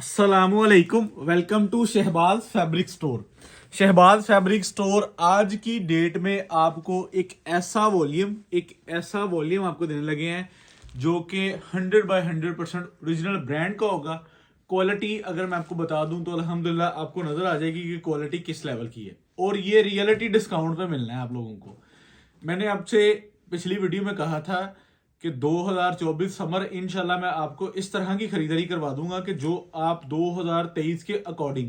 अस्सलामुअलैकुम, welcome to Shahbaz fabric store. Shahbaz fabric store आज की डेट में आपको एक ऐसा वॉल्यूम आपको देने लगे हैं जो कि 100/100% ओरिजिनल ब्रांड का होगा। क्वालिटी अगर मैं आपको बता दूं तो अल्हम्दुलिल्लाह आपको नजर आ जाएगी कि क्वालिटी किस लेवल की है, और ये रियलिटी डिस्काउंट पे मिलना है आप लोगों को। मैंने आपसे पिछली वीडियो में कहा था कि 2024 समर इंशाल्लाह मैं आपको इस तरह की खरीदारी करवा दूंगा कि जो आप 2023 के अकॉर्डिंग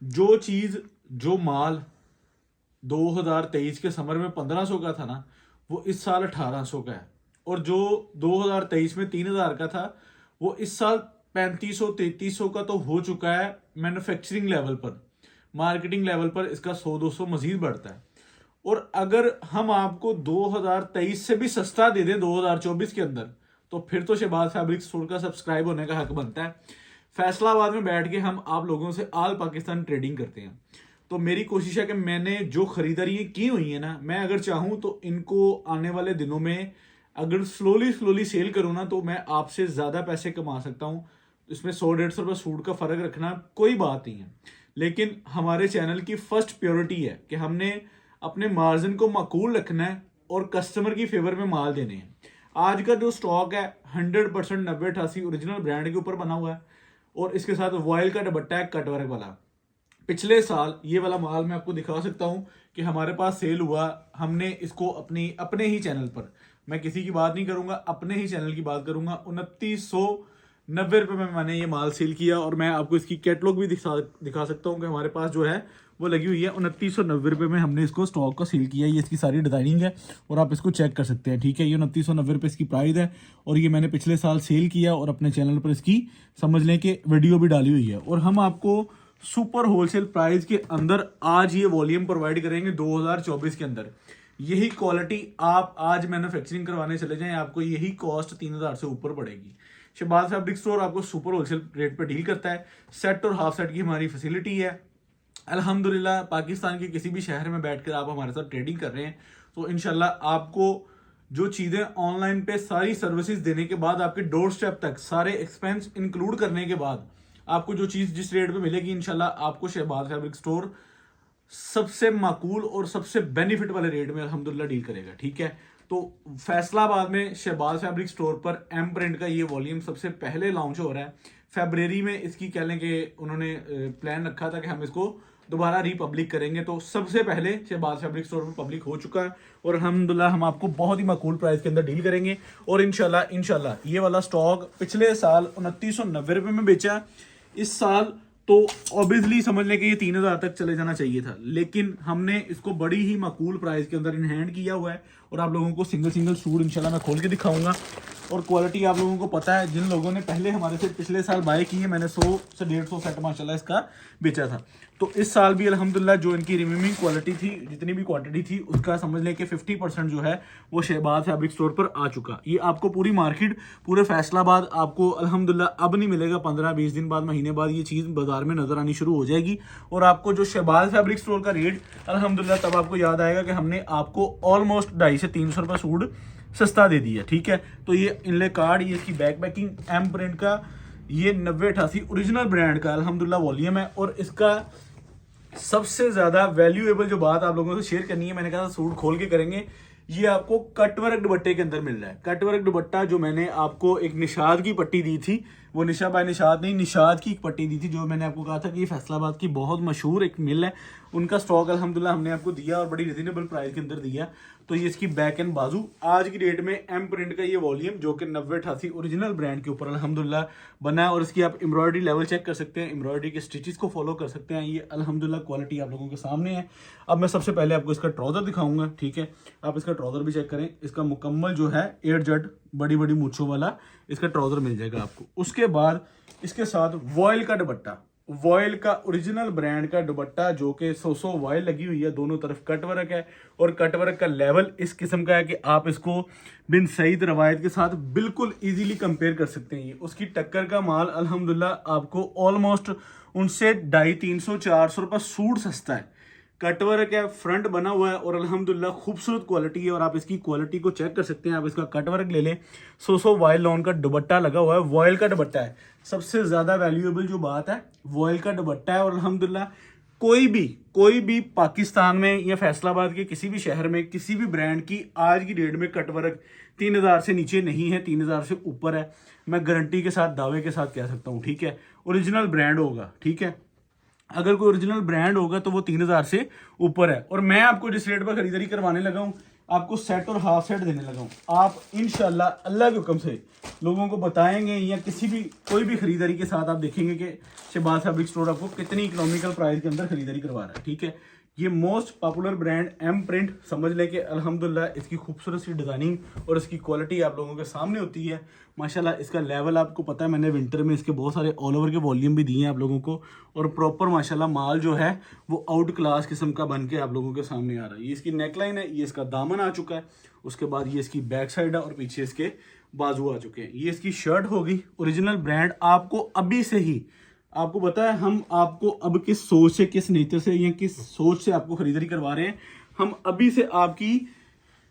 जो चीज़ जो माल 2023 के समर में 1500 का था ना, वो इस साल 1800 का है। और जो 2023 में 3000 का था वो इस साल 3500-3300 का तो हो चुका है। मैन्युफैक्चरिंग लेवल पर, मार्केटिंग लेवल पर इसका 100-200 मजीद बढ़ता है। और अगर हम आपको 2023 से भी सस्ता दे दें 2024 के अंदर, तो फिर तो शहबाज फैब्रिक स्टोर का सब्सक्राइब होने का हक बनता है। फैसलाबाद में बैठ के हम आप लोगों से ऑल पाकिस्तान ट्रेडिंग करते हैं। तो मेरी कोशिश है कि मैंने जो खरीदारी की हुई है ना, मैं अगर चाहूँ तो इनको आने वाले दिनों में अगर स्लोली स्लोली सेल करूँ ना, तो मैं आपसे ज़्यादा पैसे कमा सकता हूँ। इसमें 100-150 रुपये सूट का फ़र्क रखना कोई बात नहीं है, लेकिन हमारे चैनल की फर्स्ट प्योरिटी है कि हमने अपने मार्जिन को माकूल रखना है और कस्टमर की फेवर में माल देने हैं। आज का जो स्टॉक है 100% 9088 ओरिजिनल ब्रांड के ऊपर बना हुआ है, और इसके साथ वॉयल का दुपट्टा है कटवर्क वाला। पिछले साल ये वाला माल मैं आपको दिखा सकता हूँ कि हमारे पास सेल हुआ। हमने इसको अपने ही चैनल पर, मैं किसी की बात नहीं करूंगा, अपने ही चैनल की बात करूंगा, 2990 रुपये में मैंने ये माल सेल किया। और मैं आपको इसकी कैटलॉग भी दिखा सकता हूँ कि हमारे पास जो है वो लगी हुई है। 2990 रुपये में हमने इसको स्टॉक का सेल किया। ये इसकी सारी डिजाइनिंग है और आप इसको चेक कर सकते हैं, ठीक है। ये 2990 रुपये इसकी प्राइस है, और ये मैंने पिछले साल सेल किया और अपने चैनल पर इसकी समझ लें कि वीडियो भी डाली हुई है। और हम आपको सुपर होलसेल प्राइस के अंदर आज ये वॉल्यूम प्रोवाइड करेंगे 2024 के अंदर। यही क्वालिटी आप आज मैन्युफैक्चरिंग करवाने चले जाएं, आपको यही कॉस्ट 3000 से ऊपर पड़ेगी। शहबाज फैब्रिक स्टोर आपको सुपर होलसेल रेट पे डील करता है। सेट और हाफ सेट की हमारी फैसिलिटी है। अल्हम्दुलिल्लाह पाकिस्तान के किसी भी शहर में बैठकर आप हमारे साथ ट्रेडिंग कर रहे हैं तो इंशाल्लाह आपको जो चीज़ें ऑनलाइन पे सारी सर्विसेज देने के बाद, आपके डोर स्टेप तक सारे एक्सपेंस इंक्लूड करने के बाद, आपको जो चीज़ जिस रेट पे मिलेगी इंशाल्लाह आपको शहबाज फैब्रिक स्टोर सबसे माकूल और सबसे बेनिफिट वाले रेट में अल्हम्दुलिल्लाह डील करेगा, ठीक है। तो फैसलाबाद में शहबाज फैब्रिक स्टोर पर एम प्रिंट का ये वॉल्यूम सबसे पहले लॉन्च हो रहा है। फरवरी में इसकी कह लें कि उन्होंने प्लान रखा था कि हम इसको दोबारा रिपब्लिक करेंगे, तो सबसे पहले शहबाज फैब्रिक स्टोर पर पब्लिक हो चुका है। और अल्हम्दुलिल्लाह हम आपको बहुत ही माकूल प्राइस के अंदर डील करेंगे। और इंशाल्लाह ये वाला स्टॉक पिछले साल 2990 रुपये में बेचा, इस साल तो ऑब्वियसली समझ लें कि ये 3000 तक चले जाना चाहिए था, लेकिन हमने इसको बड़ी ही माकूल प्राइस के अंदर इन हैंड किया हुआ है। और आप लोगों को सिंगल सूट इंशाल्लाह मैं खोल के दिखाऊंगा। और क्वालिटी आप लोगों को पता है, जिन लोगों ने पहले हमारे से पिछले साल बाय की है, मैंने 100 से 150 सेट माशाल्लाह इसका बेचा था। तो इस साल भी अल्हम्दुलिल्लाह जो इनकी रिमेनिंग क्वालिटी थी, जितनी भी क्वांटिटी थी, उसका समझ लें कि 50% जो है वो शहबाज फैब्रिक स्टोर पर आ चुका। ये आपको पूरी मार्केट, पूरे फैसलाबाद आपको अल्हम्दुलिल्लाह अब नहीं मिलेगा, 15-20 दिन बाद, महीने बाद ये चीज़ बाजार में नजर आनी शुरू हो जाएगी। और आपको जो शहबाज फैब्रिक स्टोर का रेट अल्हम्दुलिल्लाह तब आपको याद आएगा कि हमने आपको ऑलमोस्ट 250 से 300 रुपये सूट सस्ता दे दिया, ठीक है। तो ये इनले कार्ड, ये इसकी बैक पैकिंग एम प्रिंट का, ये 9088 ओरिजिनल ब्रांड का अल्हम्दुलिल्लाह वॉल्यूम है। और इसका सबसे ज्यादा वैल्यूएबल जो बात आप लोगों से शेयर करनी है, मैंने कहा सूट खोल के करेंगे, ये आपको कटवर्क दुपट्टे के अंदर मिल रहा है। कटवर्क दुपट्टा जो मैंने आपको एक निशाद की पट्टी दी थी, वो निशा बाय निशाद नहीं, निशाद की एक पट्टी दी थी, जो मैंने आपको कहा था कि ये फैसलाबाद की बहुत मशहूर एक मिल है, उनका स्टॉक अल्हम्दुलिल्लाह हमने आपको दिया और बड़ी रिजनेबल प्राइस के अंदर दिया। तो ये इसकी बैक एंड बाजू आज की डेट में एम प्रिंट का ये वॉल्यूम जो कि 9088 ओरिजिनल ब्रांड के ऊपर अल्हम्दुलिल्लाह बना है। और इसकी आप एम्ब्रॉयडरी लेवल चेक कर सकते हैं, एम्ब्रॉयडरी के स्टिचेस को फॉलो कर सकते हैं। ये अल्हम्दुलिल्लाह क्वालिटी आप लोगों के सामने है। अब मैं सबसे पहले आपको इसका ट्राउजर दिखाऊंगा, ठीक है। आप इसका ट्राउजर भी चेक करें, इसका मुकम्मल जो है 8 जट बड़ी बड़ी मूंछों वाला इसका ट्राउजर मिल जाएगा आपको। उसके बाद इसके साथ वॉयल का दुपट्टा, वॉयल का ओरिजिनल ब्रांड का दुपट्टा जो कि 100 वॉयल लगी हुई है, दोनों तरफ कटवर्क है। और कटवर्क का लेवल इस किस्म का है कि आप इसको बिन सईद रवायत के साथ बिल्कुल इजीली कंपेयर कर सकते हैं। उसकी टक्कर का माल अल्हम्दुलिल्लाह आपको ऑलमोस्ट उनसे 250-300-400 रुपये सूट सस्ता है। कटवर्क है, फ्रंट बना हुआ है और अल्हम्दुलिल्लाह खूबसूरत क्वालिटी है। और आप इसकी क्वालिटी को चेक कर सकते हैं। आप इसका कटवर्क ले लें, 100 वॉयल लॉन का दुपट्टा लगा हुआ है, वॉयल का दुपट्टा है। सबसे ज़्यादा वैल्यूएबल जो बात है वॉयल का दुपट्टा है। और अल्हम्दुलिल्लाह कोई भी पाकिस्तान में या फैसलाबाद के किसी भी शहर में किसी भी ब्रांड की आज की डेट में कटवर्क 3000 से नीचे नहीं है, 3000 से ऊपर है। मैं गारंटी के साथ दावे के साथ कह सकता हूँ, ठीक है। ओरिजिनल ब्रांड होगा, ठीक है। अगर कोई ओरिजिनल ब्रांड होगा तो वो 3000 से ऊपर है। और मैं आपको जिस रेट पर खरीदारी करवाने लगा हूँ, आपको सेट और हाफ सेट देने लगा हूँ। आप इंशाल्लाह अल्लाह के हुक्म से लोगों को बताएंगे या किसी भी कोई भी खरीदारी के साथ आप देखेंगे कि शहबाज फैब्रिक स्टोर आपको कितनी इकोनॉमिकल प्राइस के अंदर खरीदारी करवा रहा है, ठीक है। ये most popular brand M print समझ लें कि अल्हम्दुलिल्लाह इसकी खूबसूरत सी डिज़ाइनिंग और इसकी क्वालिटी आप लोगों के सामने होती है। माशाल्लाह इसका लेवल आपको पता है, मैंने विंटर में इसके बहुत सारे ऑल ओवर के वॉल्यूम भी दिए हैं आप लोगों को। और प्रॉपर माशाल्लाह माल जो है वो आउट क्लास किस्म का बन के आप लोगों के सामने आ रहा है। ये इसकी नेकलाइन है, ये इसका दामन आ चुका है, उसके बाद ये इसकी बैक साइड है और पीछे इसके बाजू आ चुके हैं। ये इसकी शर्ट होगी ओरिजिनल ब्रांड। आपको अभी से ही आपको पता है हम आपको अब किस सोच से, किस नीयत से या किस सोच से आपको खरीदारी करवा रहे हैं। हम अभी से आपकी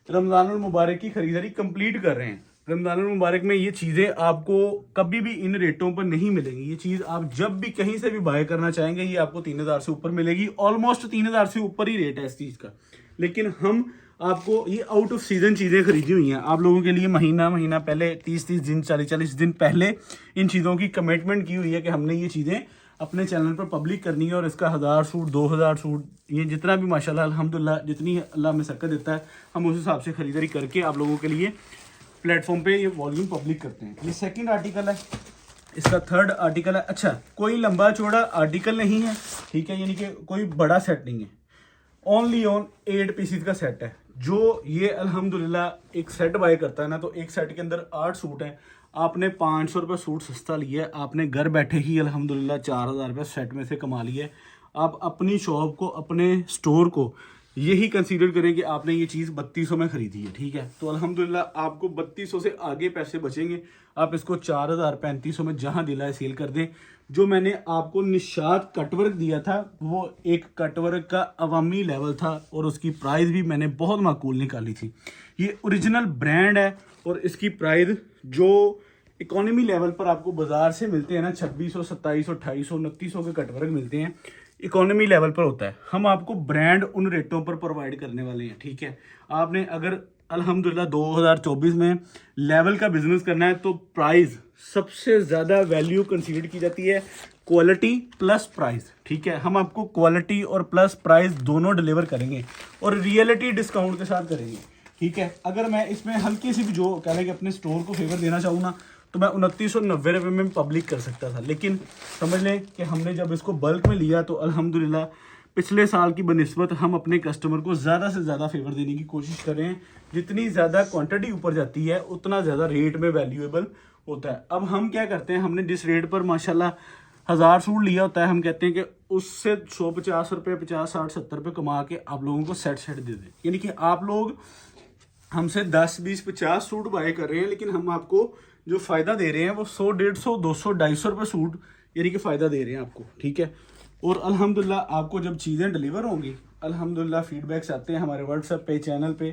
रमज़ानुल मुबारक की खरीदारी कंप्लीट कर रहे हैं। रमज़ानुल मुबारक में ये चीज़ें आपको कभी भी इन रेटों पर नहीं मिलेंगी। ये चीज़ आप जब भी कहीं से भी बाय करना चाहेंगे ये आपको 3000 से ऊपर मिलेगी। ऑलमोस्ट 3000 से ऊपर ही रेट है इस चीज़ का। लेकिन हम आपको ये आउट ऑफ सीजन चीज़ें खरीदी हुई हैं आप लोगों के लिए। महीना पहले 30 दिन 40 दिन पहले इन चीज़ों की कमिटमेंट की हुई है कि हमने ये चीज़ें अपने चैनल पर पब्लिक करनी है। और इसका 1000 सूट 2000 सूट ये जितना भी माशाल्लाह अल्हम्दुलिल्लाह जितनी अल्लाह में सकत देता है हम उस हिसाब से खरीदारी करके आप लोगों के लिए प्लेटफॉर्म पे ये वॉल्यूम पब्लिक करते हैं। ये सेकंड आर्टिकल है, इसका थर्ड आर्टिकल है। अच्छा, कोई लंबा चौड़ा आर्टिकल नहीं है, ठीक है, यानी कि कोई बड़ा सेट नहीं है। ओनली ऑन 8 पीसीज का सेट है। जो ये अल्हम्दुलिल्लाह एक सेट बाय करता है ना, तो एक सेट के अंदर 8 सूट है। आपने 500 रुपये सूट सस्ता लिया है, आपने घर बैठे ही अल्हम्दुलिल्लाह 4000 रुपये सेट में से कमा लिए। आप अपनी शॉप को, अपने स्टोर को यही कंसीडर करें कि आपने ये चीज़ 3200 में खरीदी है, ठीक है। तो अल्हम्दुलिल्लाह आपको 3200 से आगे पैसे बचेंगे। आप इसको 4000 3500 में जहां दिला है सेल कर दें। जो मैंने आपको निशात कटवर्क दिया था वो एक कटवर्क का अवामी लेवल था और उसकी प्राइस भी मैंने बहुत माकूल निकाली थी। ये ओरिजिनल ब्रांड है और इसकी प्राइस जो इकोनॉमी लेवल पर आपको बाजार से मिलते हैं ना, 2600 2700 2800 2900 के कटवर्क मिलते हैं, इकोनॉमी लेवल पर होता है। हम आपको ब्रांड उन रेटों पर प्रोवाइड करने वाले हैं, ठीक है। आपने अगर अल्हम्दुलिल्लाह 2024 में लेवल का बिजनेस करना है तो प्राइस सबसे ज़्यादा वैल्यू कंसीडर की जाती है, क्वालिटी प्लस प्राइस, ठीक है। हम आपको क्वालिटी और प्लस प्राइस दोनों डिलीवर करेंगे और रियलिटी डिस्काउंट के साथ करेंगे, ठीक है। अगर मैं इसमें हल्की सी भी जो कह लें कि अपने स्टोर को फेवर देना चाहूँ ना, तो मैं 2990 रुपये में पब्लिक कर सकता था। लेकिन समझ लें कि हमने जब इसको बल्क में लिया तो अल्हम्दुलिल्लाह पिछले साल की बनिस्बत हम अपने कस्टमर को ज़्यादा से ज़्यादा फेवर देने की कोशिश कर रहे हैं। जितनी ज़्यादा क्वांटिटी ऊपर जाती है उतना ज़्यादा रेट में वैल्यूएबल होता है। अब हम क्या करते हैं, हमने जिस रेट पर माशाल्लाह 1000 सूट लिया होता है, हम कहते हैं कि उससे 150 रुपये 50 60 70 रुपये कमा के आप लोगों को सेट दे दें। यानी कि आप लोग हमसे 10 20 50 सूट बाय कर रहे हैं, लेकिन हम आपको जो फ़ायदा दे रहे हैं वो 100 150 200 250 रुपये सूट यानी कि फ़ायदा दे रहे हैं आपको, ठीक है। और अल्हम्दुलिल्लाह आपको जब चीज़ें डिलीवर होंगी, अल्हम्दुलिल्लाह फीडबैक्स आते हैं हमारे व्हाट्सएप पे, चैनल पे,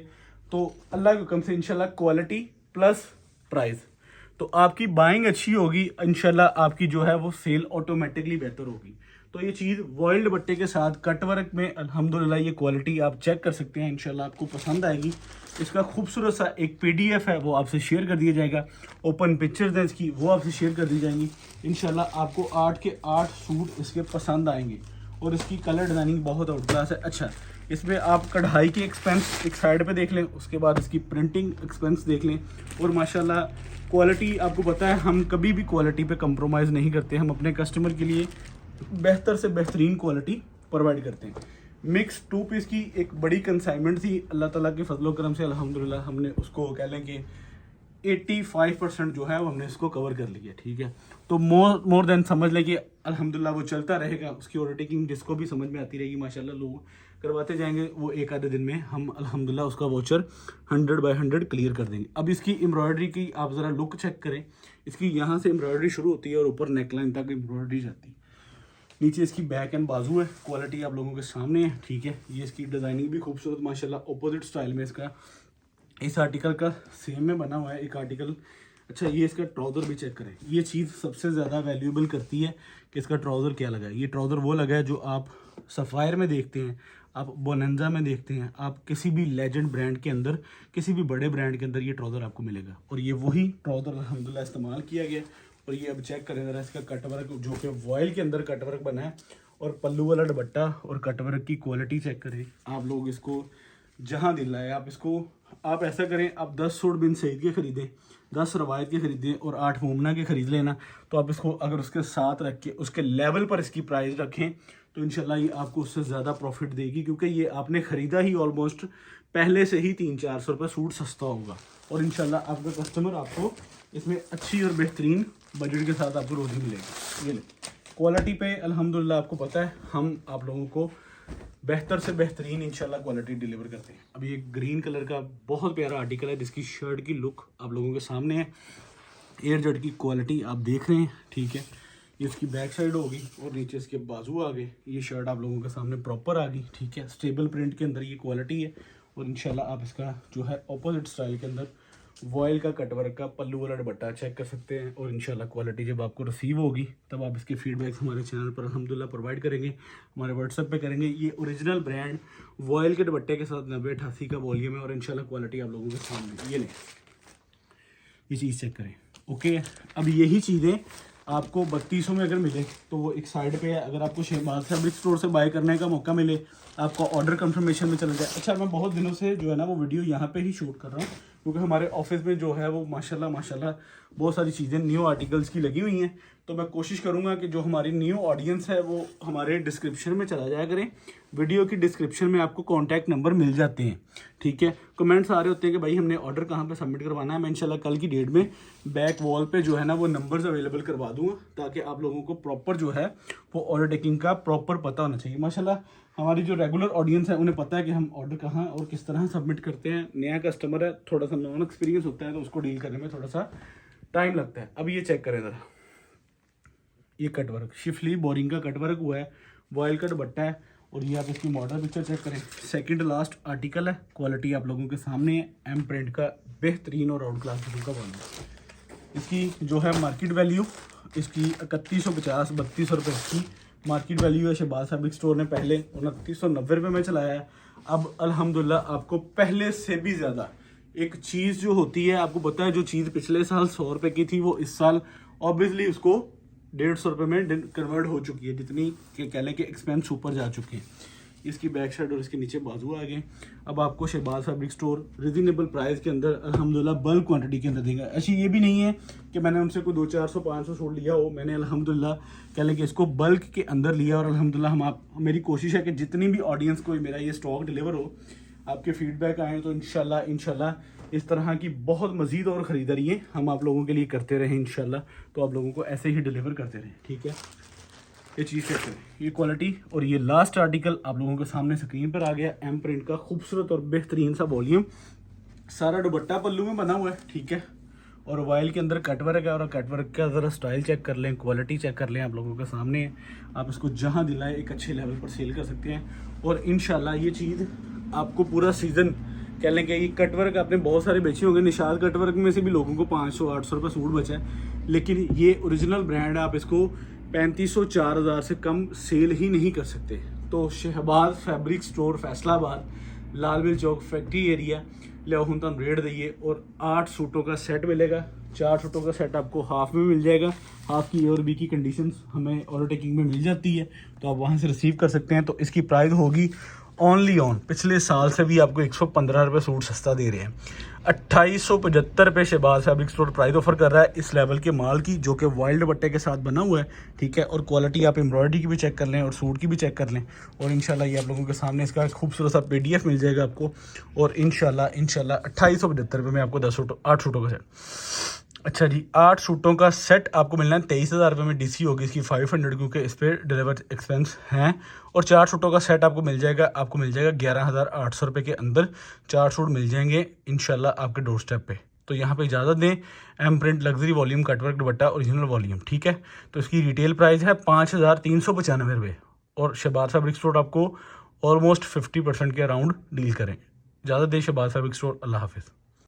तो अल्लाह के हुक्म से इंशाल्लाह क्वालिटी प्लस प्राइस, तो आपकी बाइंग अच्छी होगी, इंशाल्लाह आपकी जो है वो सेल ऑटोमेटिकली बेहतर होगी। तो ये चीज़ वर्ल्ड बट्टे के साथ कटवर्क में अल्हम्दुलिल्लाह ये क्वालिटी आप चेक कर सकते हैं, इंशाल्लाह आपको पसंद आएगी। इसका खूबसूरत सा एक PDF है वो आपसे शेयर कर दिया जाएगा, ओपन पिक्चर्स हैं इसकी वो आपसे शेयर कर दी जाएंगी। इंशाल्लाह आपको 8 के 8 सूट इसके पसंद आएंगे और इसकी कलर डिज़ाइनिंग बहुत आउट क्लास है। अच्छा, इसमें आप कढ़ाई के एक्सपेंस एक साइड पे देख लें, उसके बाद इसकी प्रिंटिंग एक्सपेंस देख लें, और माशाल्लाह क्वालिटी आपको पता है हम कभी भी क्वालिटी पे कंप्रोमाइज़ नहीं करते। हम अपने कस्टमर के लिए बेहतर से बेहतरीन क्वालिटी प्रोवाइड करते हैं। मिक्स 2 पीस की एक बड़ी कंसाइनमेंट थी, अल्लाह ताला के फजलो करम से अल्हम्दुलिल्लाह हमने उसको कह लें कि 85% जो है वो हमने इसको कवर कर लिया, ठीक है। तो मोर देन समझ लें कि अल्हम्दुलिल्लाह वो चलता रहेगा, उसकी ऑडिटिंग जिसको भी समझ में आती रहेगी माशाल्लाह लोग करवाते जाएंगे, वो एक आधे दिन में हम अल्हम्दुलिल्लाह उसका वाउचर 100/100 क्लियर कर देंगे। अब इसकी एम्ब्रॉयडरी की आप ज़रा लुक चेक करें, इसकी यहाँ से एम्ब्रॉयडरी शुरू होती है और ऊपर नेकलाइन तक एम्ब्रॉयडरी जाती है। नीचे इसकी बैक एंड बाजू है, क्वालिटी आप लोगों के सामने है, ठीक है। ये इसकी डिज़ाइनिंग भी खूबसूरत माशाल्लाह, ऑपोजिट स्टाइल में इसका इस आर्टिकल का सेम में बना हुआ है एक आर्टिकल। अच्छा, ये इसका ट्राउज़र भी चेक करें। ये चीज़ सबसे ज़्यादा वैल्यूएबल करती है कि इसका ट्राउज़र क्या लगा है। ये ट्राउज़र वो लगा है जो आप सफ़ायर में देखते हैं, आप बोनेंजा में देखते हैं, आप किसी भी लेजेंड ब्रांड के अंदर, किसी भी बड़े ब्रांड के अंदर ये ट्राउज़र आपको मिलेगा। और ये वही ट्राउज़र अल्हम्दुलिल्लाह इस्तेमाल किया गया। और ये अब चेक करें ज़रा इसका कटवर्क, जो कि वॉयल के अंदर कटवर्क बना है, और पल्लू वाला दुपट्टा और कटवर्क की क्वालिटी चेक करें। आप लोग इसको जहाँ दिल लाए आप इसको, आप ऐसा करें, आप 10 सूट बिन सईद के ख़रीदें, 10 रवायत के ख़रीदें और 8 मोमना के ख़रीद लेना। तो आप इसको अगर उसके साथ रख के उसके लेवल पर इसकी प्राइस रखें तो इंशाल्लाह ये आपको उससे ज़्यादा प्रॉफिट देगी, क्योंकि ये आपने ख़रीदा ही ऑलमोस्ट पहले से ही 300-400 रुपये सूट सस्ता होगा। और इंशाल्लाह आपका कस्टमर आपको इसमें अच्छी और बेहतरीन बजट के साथ आपको रोज़ी मिलेगी। ये ले क्वालिटी पे अल्हम्दुलिल्लाह आपको पता है हम आप लोगों को बेहतर से बेहतरीन इंशाल्लाह क्वालिटी डिलीवर करते हैं। अब ये ग्रीन कलर का बहुत प्यारा आर्टिकल है जिसकी शर्ट की लुक आप लोगों के सामने है। एयर जेट की क्वालिटी आप देख रहे हैं, ठीक है। ये इसकी बैक साइड होगी और नीचे इसके बाजू आ गए। ये शर्ट आप लोगों के सामने प्रॉपर आ गई, ठीक है। स्टेबल प्रिंट के अंदर ये क्वालिटी है। और इंशाल्लाह आप इसका जो है ऑपोजिट स्टाइल के अंदर वॉयल का कटवर्क का पल्लू वाला दुपट्टा चेक कर सकते हैं। और इंशाल्लाह क्वालिटी जब आपको रिसीव होगी तब आप इसके फीडबैक्स हमारे चैनल पर अल्हम्दुलिल्लाह प्रोवाइड करेंगे, हमारे व्हाट्सएप पे करेंगे। ये ओरिजिनल ब्रांड वॉयल के दुपट्टे के साथ 90-88 का वॉल्यूम है। और इंशाल्लाह क्वालिटी आप लोगों के सामने। ये लें, ये चीज़ चेक करें, ओके। अब यही चीज़ें आपको 3200 में अगर मिले तो वो एक साइड पे है। अगर आपको शहबाज फैब्रिक स्टोर से बाय करने का मौका मिले, आपका ऑर्डर कंफर्मेशन में चला जाए। अच्छा, मैं बहुत दिनों से जो है ना वो वीडियो यहाँ पे ही शूट कर रहा हूँ, क्योंकि हमारे ऑफिस में जो है वो माशाल्लाह बहुत सारी चीज़ें न्यू आर्टिकल्स की लगी हुई हैं। तो मैं कोशिश करूँगा कि जो हमारी न्यू ऑडियंस है वो हमारे डिस्क्रिप्शन में चला जाया करें। वीडियो की डिस्क्रिप्शन में आपको कॉन्टैक्ट नंबर मिल जाते हैं, ठीक है। कमेंट्स आ रहे होते हैं कि भाई हमने ऑर्डर कहाँ पे सबमिट करवाना है। मैं इंशाल्लाह कल की डेट में बैक वॉल पे जो है ना वो नंबर्स अवेलेबल करवा दूँगा, ताकि आप लोगों को प्रॉपर जो है वो ऑर्डर टेकिंग का प्रॉपर पता होना चाहिए। माशाल्लाह हमारी जो रेगुलर ऑडियंस है उन्हें पता है कि हम ऑर्डर कहाँ और किस तरह सबमिट करते हैं। नया कस्टमर है, थोड़ा सा नॉन एक्सपीरियंस होता है तो उसको डील करने में थोड़ा सा टाइम लगता है। अब ये चेक करें ज़रा, ये कटवर्क शिफली बोरिंग का कटवर्क हुआ है, वॉयल का दुपट्टा है। और ये आप इसकी मॉडल पिक्चर चेक करें, सेकंड लास्ट आर्टिकल है। क्वालिटी आप लोगों के सामने है, एम प्रिंट का बेहतरीन और आउट क्लास का बॉल। इसकी जो है मार्केट वैल्यू इसकी 3150-3200 रुपये इसकी मार्केट वैल्यू है। शहबाज फैब्रिक स्टोर ने पहले 2990 रुपये में चलाया है। अब अल्हम्दुलिल्लाह आपको पहले से भी ज़्यादा एक चीज़ जो होती है, आपको पता है जो चीज़ पिछले साल 100 रुपये की थी वो इस साल ऑब्वियसली उसको 150 रुपये में कन्वर्ट हो चुकी है, जितनी कि कह लें कि एक्सपेंस ऊपर जा चुके हैं। इसकी बैक साइड और इसके नीचे बाजू आ गए। अब आपको Shahbaz fabric store reasonable price के अंदर अल्हम्दुलिल्लाह बल्क क्वांटिटी के अंदर देंगे। ऐसी ये भी नहीं है कि मैंने उनसे कोई 200-400-500 सूट लिया हो, मैंने अल्हम्दुलिल्लाह कह लें कि इसको बल्क के अंदर लिया। और अल्हम्दुलिल्लाह मेरी कोशिश है कि जितनी भी ऑडियंस को मेरा ये स्टॉक डिलीवर हो, आपके फीडबैक आए तो इंशाल्लाह इस तरह की बहुत मज़ीद और ख़रीदारी हम आप लोगों के लिए करते रहें इंशाल्लाह। तो आप लोगों को ऐसे ही डिलीवर करते रहें, ठीक है। ये चीज़ चेक करें, ये क्वालिटी। और ये लास्ट आर्टिकल आप लोगों के सामने स्क्रीन पर आ गया, एम प्रिंट का खूबसूरत और बेहतरीन सा वॉल्यूम। सारा दुपट्टा पल्लू में बना हुआ है, ठीक है। और वाइल के अंदर कटवर्क है। और कटवर्क का ज़रा स्टाइल चेक कर लें, क्वालिटी चेक कर लें, आप लोगों के सामने है। आप इसको जहाँ दिलाए एक अच्छे लेवल पर सेल कर सकते हैं। और इंशाल्लाह ये चीज़ आपको पूरा सीज़न कह लें कि ये कटवर्क आपने बहुत सारे बेचे होंगे। निशाद कटवर्क में से भी लोगों को 500-800 रुपये सूट बचा है, लेकिन ये ओरिजिनल ब्रांड है, आप इसको 3500-4000 से कम सेल ही नहीं कर सकते। तो शहबाज फैब्रिक स्टोर फैसलाबाद, लाल मिल चौक फैक्ट्री एरिया लिया हूँ, तुम रेट दिए। और 8 सूटों का सेट मिलेगा। 4 सूटों का सेट आपको हाफ में मिल जाएगा। हाफ की और बी की कंडीशंस हमें ऑर्डर टेकिंग में मिल जाती है, तो आप वहाँ से रिसीव कर सकते हैं। तो इसकी प्राइस होगी ओनली ऑन, पिछले साल से भी आपको 115 रुपये सूट सस्ता दे रहे हैं। 2875 रुपये Shahbaz fabric store price offer कर रहा है इस लेवल के माल की, जो कि वाइल्ड दुपट्टे के साथ बना हुआ है, ठीक है। और क्वालिटी आप एम्ब्रॉयडरी की भी चेक कर लें और सूट की भी चेक कर लें। और इंशाल्लाह ये आप लोगों के सामने इसका खूबसूरत सा PDF मिल जाएगा आपको। और इंशाल्लाह 2875 रुपये में आपको 8 सूटों का सेट। अच्छा जी, 8 सूटों का सेट आपको मिलना है 23,000 रुपये में। DC होगी इसकी 500, क्योंकि इस पर डिलीवर एक्सपेंस हैं। और 4 सूटों का सेट आपको मिल जाएगा 11,800 रुपये के अंदर। 4 सूट मिल जाएंगे इंशाल्लाह आपके डोर स्टेप पे। तो यहाँ पे इजाज़त दें। M print luxury volume cutwork dupatta original volume, ठीक है। तो इसकी रिटेल प्राइस है 5395 रुपये और शहबाज फैब्रिक स्टोर आपको ऑलमोस्ट 50% के अराउंड डील करें। इजाज़त दें शहबाज फैब्रिक स्टोर, अल्लाह हाफिज़।